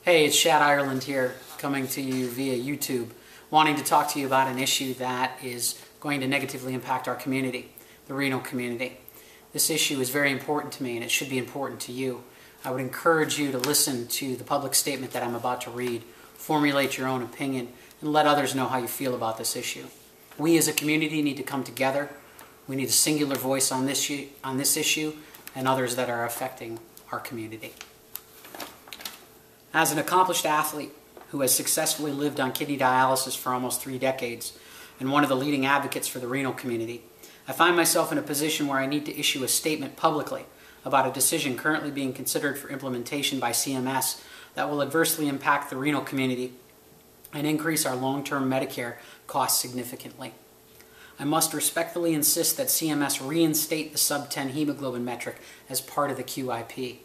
Hey, it's Shad Ireland here, coming to you via YouTube, wanting to talk to you about an issue that is going to negatively impact our community, the renal community. This issue is very important to me, and it should be important to you. I would encourage you to listen to the public statement that I'm about to read, formulate your own opinion, and let others know how you feel about this issue. We as a community need to come together. We need a singular voice on this issue and others that are affecting our community. As an accomplished athlete who has successfully lived on kidney dialysis for almost 3 decades and one of the leading advocates for the renal community, I find myself in a position where I need to issue a statement publicly about a decision currently being considered for implementation by CMS that will adversely impact the renal community and increase our long-term Medicare costs significantly. I must respectfully insist that CMS reinstate the sub-10 hemoglobin metric as part of the QIP.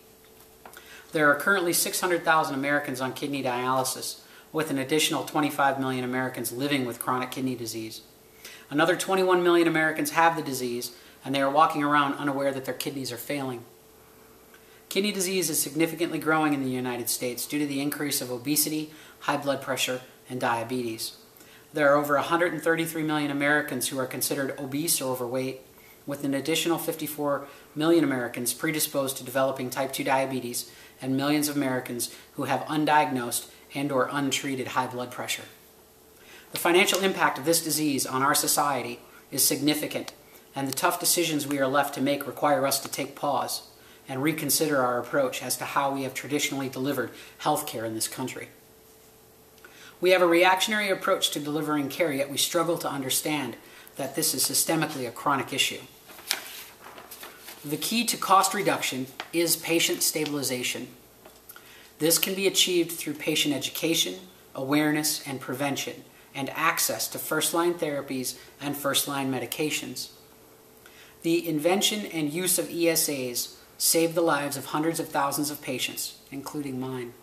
There are currently 600,000 Americans on kidney dialysis, with an additional 25 million Americans living with chronic kidney disease. Another 21 million Americans have the disease, and they are walking around unaware that their kidneys are failing. Kidney disease is significantly growing in the United States due to the increase of obesity, high blood pressure, and diabetes. There are over 133 million Americans who are considered obese or overweight, with an additional 54 million Americans predisposed to developing type 2 diabetes and millions of Americans who have undiagnosed and/or untreated high blood pressure. The financial impact of this disease on our society is significant, and the tough decisions we are left to make require us to take pause and reconsider our approach as to how we have traditionally delivered health care in this country. We have a reactionary approach to delivering care, yet we struggle to understand that this is systemically a chronic issue. The key to cost reduction is patient stabilization. This can be achieved through patient education, awareness, and prevention, and access to first-line therapies and first-line medications. The invention and use of ESAs saved the lives of hundreds of thousands of patients, including mine.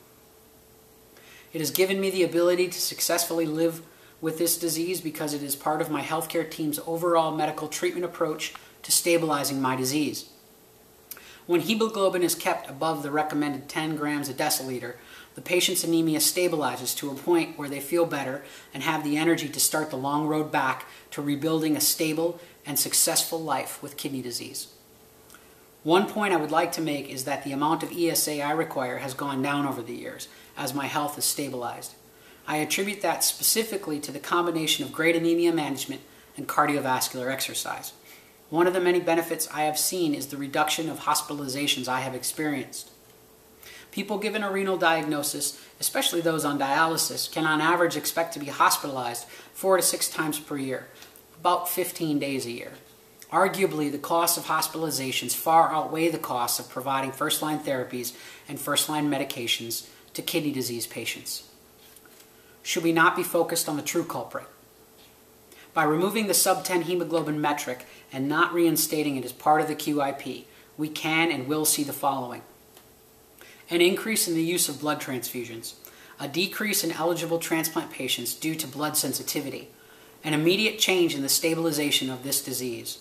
It has given me the ability to successfully live with this disease because it is part of my healthcare team's overall medical treatment approach to stabilizing my disease. When hemoglobin is kept above the recommended 10 grams a deciliter, the patient's anemia stabilizes to a point where they feel better and have the energy to start the long road back to rebuilding a stable and successful life with kidney disease. One point I would like to make is that the amount of ESA I require has gone down over the years as my health has stabilized. I attribute that specifically to the combination of great anemia management and cardiovascular exercise. One of the many benefits I have seen is the reduction of hospitalizations I have experienced. People given a renal diagnosis, especially those on dialysis, can on average expect to be hospitalized 4 to 6 times per year, about 15 days a year. Arguably, the costs of hospitalizations far outweigh the costs of providing first-line therapies and first-line medications to kidney disease patients. Should we not be focused on the true culprit? By removing the sub-10 hemoglobin metric and not reinstating it as part of the QIP, we can and will see the following: an increase in the use of blood transfusions, a decrease in eligible transplant patients due to blood sensitivity, an immediate change in the stabilization of this disease,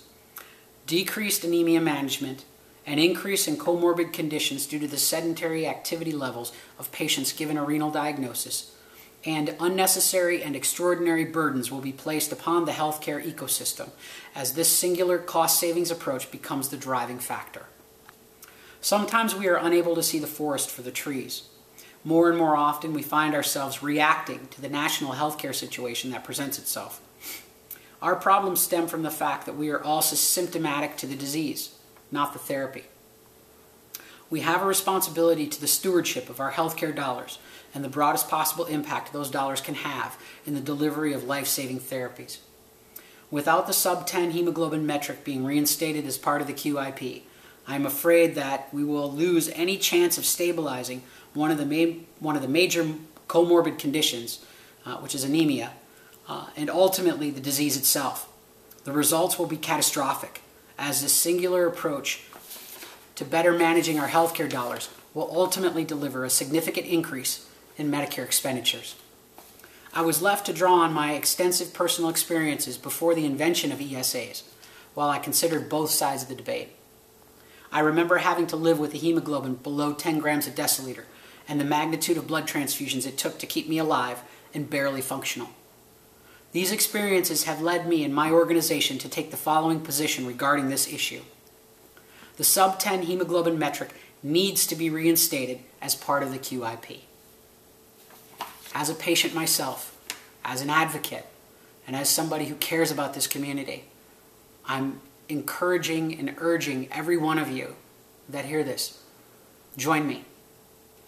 decreased anemia management, an increase in comorbid conditions due to the sedentary activity levels of patients given a renal diagnosis, and unnecessary and extraordinary burdens will be placed upon the healthcare ecosystem as this singular cost savings approach becomes the driving factor. Sometimes we are unable to see the forest for the trees. More and more often we find ourselves reacting to the national healthcare situation that presents itself. Our problems stem from the fact that we are all symptomatic to the disease, not the therapy. We have a responsibility to the stewardship of our healthcare dollars and the broadest possible impact those dollars can have in the delivery of life-saving therapies. Without the sub-10 hemoglobin metric being reinstated as part of the QIP, I am afraid that we will lose any chance of stabilizing one of the major comorbid conditions, which is anemia, and ultimately the disease itself. The results will be catastrophic, as this singular approach to better managing our healthcare dollars will ultimately deliver a significant increase in Medicare expenditures. I was left to draw on my extensive personal experiences before the invention of ESAs, while I considered both sides of the debate. I remember having to live with a hemoglobin below 10 grams a deciliter and the magnitude of blood transfusions it took to keep me alive and barely functional. These experiences have led me and my organization to take the following position regarding this issue. The sub-10 hemoglobin metric needs to be reinstated as part of the QIP. As a patient myself, as an advocate, and as somebody who cares about this community, I'm encouraging and urging every one of you that hear this, join me.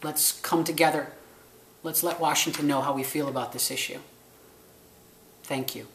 Let's come together. Let's let Washington know how we feel about this issue. Thank you.